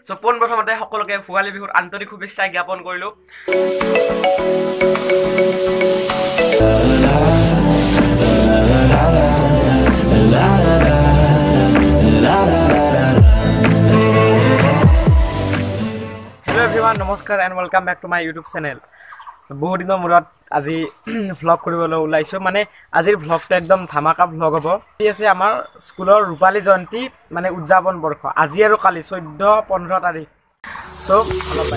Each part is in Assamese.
সো পোনপ্ৰথমতে সকলোকে ভোগালী বিহুৰ আন্তৰিক শুভেচ্ছা জ্ঞাপন কৰিলোঁ। হেল্ল' এভৰিৱান, নমস্কাৰ and welcome back to my YouTube channel. বহুত দিনৰ মূৰত আজি ভ্লগ কৰিবলৈ ওলাইছোঁ। মানে আজিৰ ভ্লগটো একদম ধামাকা ভ্লগ হ'ব। এই আছে আমাৰ স্কুলৰ ৰূপালী জয়ন্তী মানে উদযাপন বৰ্ষ, আজি আৰু কালি 14-15 তাৰিখ। চ' অলপ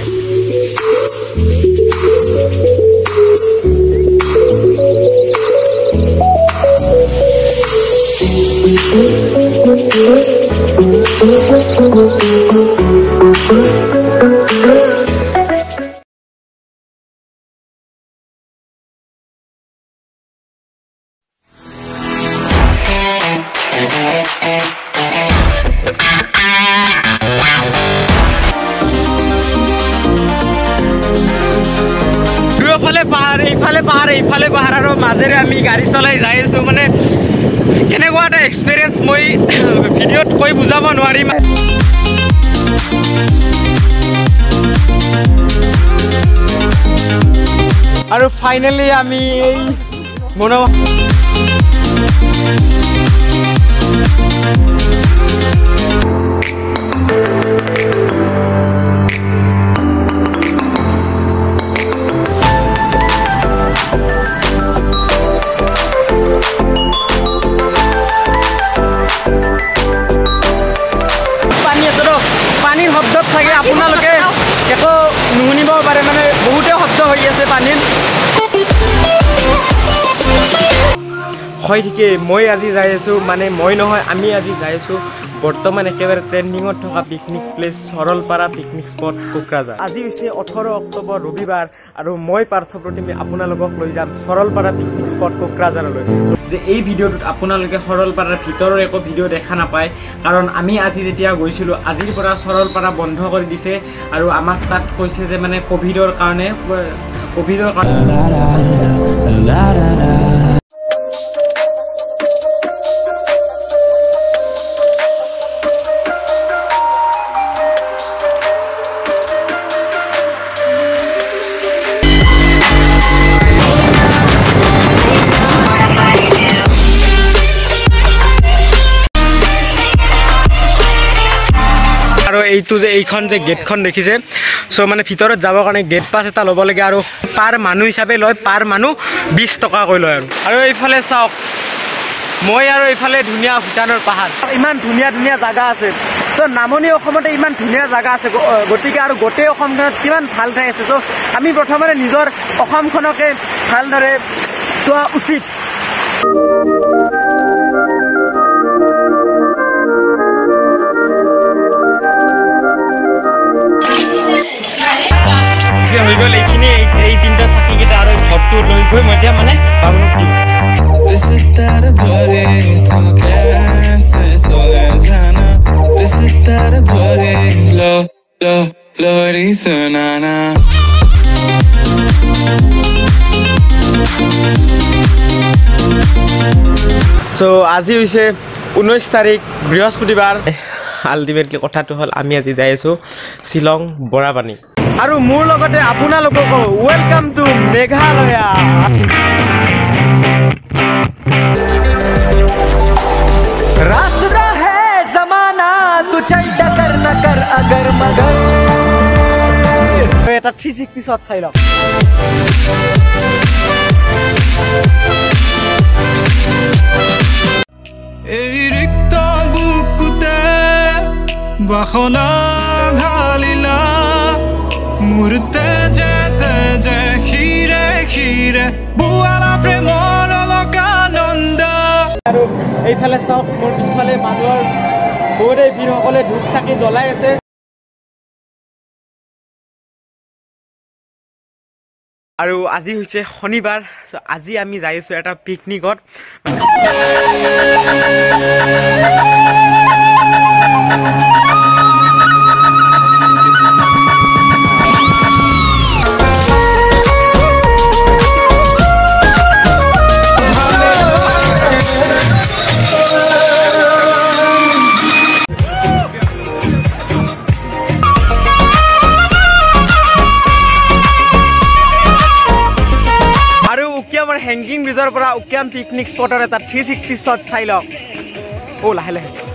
ইফালে পাহাৰ আৰু মাজেৰে আমি গাড়ী চলাই যাই আছোঁ। মানে কেনেকুৱা এটা এক্সপিৰিয়েঞ্চ মই ভিডিঅ'ত কৈ বুজাব নোৱাৰিম। আৰু ফাইনেলি আমি চাগে আপোনালোকে একো নুশুনিব পাৰে, মানে বহুতে শব্দ হৈ আছে পানীত। হয় ঠিকেই, মই আজি যাই আছোঁ, মানে মই নহয় আমি আজি যাই আছোঁ বৰ্তমান একেবাৰে ট্ৰেণ্ডিঙত থকা picnic place Saralpara picnic spot Kokrajhar. আজি হৈছে 18 অক্টোবৰ ৰবিবাৰ আৰু মই পাৰ্থ প্ৰতিমে আপোনালোকক লৈ যাম সৰলপাৰা পিকনিক স্পট কোকৰাঝাৰলৈ। যে এই ভিডিঅ'টোত আপোনালোকে সৰলপাৰাৰ ভিতৰৰ একো ভিডিঅ' দেখা নাপায়, কাৰণ আমি আজি যেতিয়া গৈছিলোঁ আজিৰ পৰা সৰলপাৰা বন্ধ কৰি দিছে আৰু আমাক তাত কৈছে যে মানে ক'ভিডৰ কাৰণে আৰু এইটো যে এইখন যে গেটখন দেখিছে, চ' মানে ভিতৰত যাবৰ কাৰণে গেট পাছ এটা ল'ব লাগে আৰু পাৰ মানুহ হিচাপে লয়, পাৰ মানুহ 20 টকাকৈ লয়। আৰু এইফালে চাওক, মই আৰু এইফালে ধুনীয়া ভূটানৰ পাহাৰ, ইমান ধুনীয়া ধুনীয়া জাগা আছে। চ' নামনি অসমতে ইমান ধুনীয়া জাগা আছে, গতিকে আৰু গোটেই অসমখনত কিমান ভাল ঠাই আছে। চ' আমি প্ৰথমতে নিজৰ অসমখনকে ভালদৰে চোৱা উচিত। হৈ গ'ল এইখিনি, এই তিনিটা চাকিকেইটা আৰু ঘৰটো লৈ গৈ মই এতিয়া মানে পাবনো কি চ' আজি হৈছে 19 তাৰিখ বৃহস্পতিবাৰ। আল্টিমেটলি কথাটো হ'ল আমি আজি যাই আছোঁ শ্বিলং বৰাপানী, আৰু মোৰ লগতে আপোনালোককো ৱেলকাম টু মেঘালয়া। এটা 360 শ্বট চাই লওক। বাসনা ঢালিলা মূৰ্তে যেতে যে খিৰে খিৰে বুৱালা প্ৰেমৰ অলকানন্দ। আৰু এইফালে চাওক, মোৰ পিছফালে মানুহৰ বহুতে বীৰসকলে ধূপ চাকি জ্বলাই আছে। আৰু আজি হৈছে শনিবাৰ, আজি আমি যাই আছোঁ এটা পিকনিকত। হেংগিং ব্ৰিজৰ পৰা উকিয়াম পিকনিক স্পটৰ এটা 360 শ্বট চাই লওক লাহে লাহে